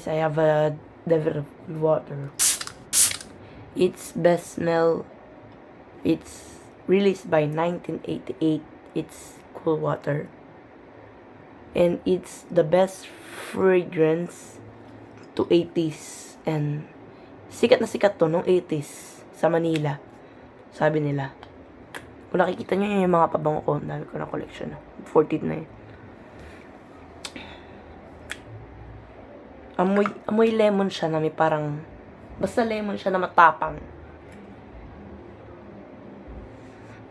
I have a developed water. Its best smell, it's released by 1988. It's cool water. And it's the best fragrance to 80s. And sikat na sikat to nung 80s sa Manila. Sabi nila. Kung nakikita nyo yung mga pabango ko, dami ko na collection. 14 na yun. Amoy lemon siya na may parang, basta lemon siya na matapang.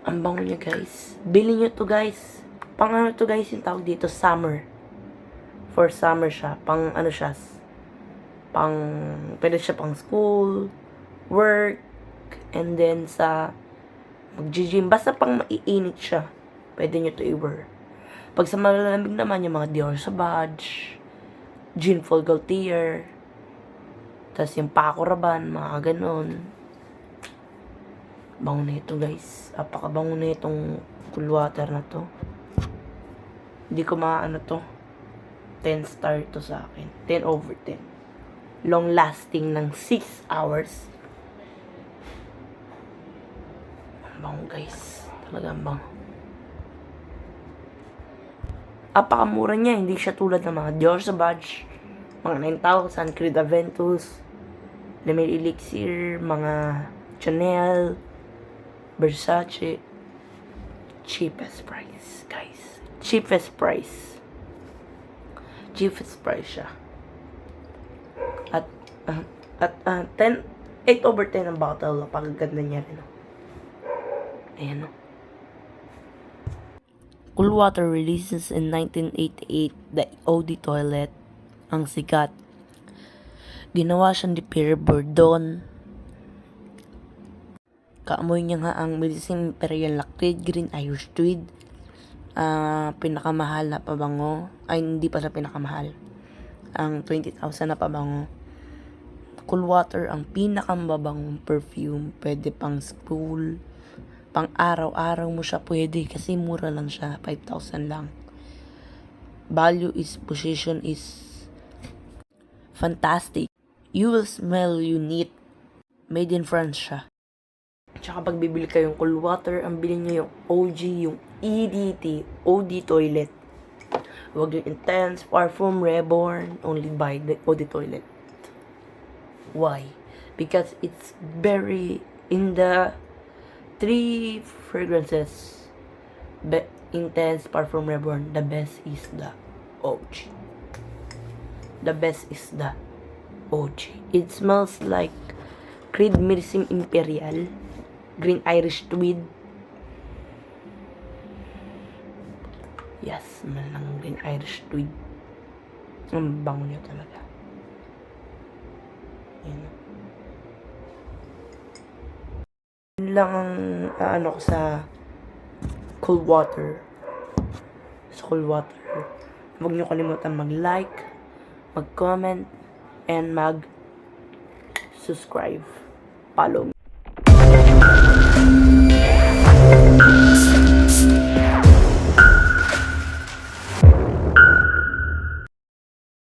Ang bango niya, guys. Bilhin nyo to, guys. Pang ano to, guys, yung tawag dito, summer. For summer siya. Pang ano siya. Pwede siya pang school, work, and then sa mag-gym. Basta pang maiinit siya. Pwede nyo to i-wear. Pag sa malalamig naman, yung mga Dior Sauvage, Jean Paul Gaultier, tas yung Paco Rabanne, mga ganon. Bango na ito, guys. Apakabango na itong cool water na to. Hindi ko maano to. 10 star to sa akin. 10 over 10. Long lasting ng 6 hours. Ang bango, guys. Talagang bango. Apakamura niya. Hindi siya tulad ng mga Dior Sauvage, mga 9,000, Creed Aventus, Le Male Elixir, mga Chanel, Versace. Cheapest price, guys. Cheapest price. Cheapest price siya. At 8 over 10 ang bottle. Pagaganda niya rin. Ayan, no? Cool water releases in 1988, the OD toilet, ang sikat. Ginawa siyang ni Pierre Bourdon. Kaamoy niya nga ang Medicine Imperial Lactid, Green Irish Tweed. Pinakamahal na pabango. Ay, hindi pa sa pinakamahal. Ang 20,000 na pabango. Cool water ang pinakamabangong perfume. Pwede pang school, pang araw-araw mo siya pwede kasi mura lang siya, 5,000 lang. Value is, position is fantastic. You will smell unique. Made in France siya. Tsaka pag bibili kayong cool water, ang bilhin nyo yung OG, yung EDT, OD toilet. Huwag yung Intense, Parfum, Reborn, only buy the OD toilet. Why? Because it's very, in the 3 fragrances, Intense, Parfum, Reborn, the best is the OG. The best is the OG. It smells like Creed Medicine Imperial, Green Irish Tweed. Yes, smell ng Green Irish Tweed. Ang bango niya talaga. Yan. Yun lang ang ano ko sa cool water. Sa cool water. Huwag niyo kalimutan mag-like, mag-comment, and mag-subscribe. Follow me.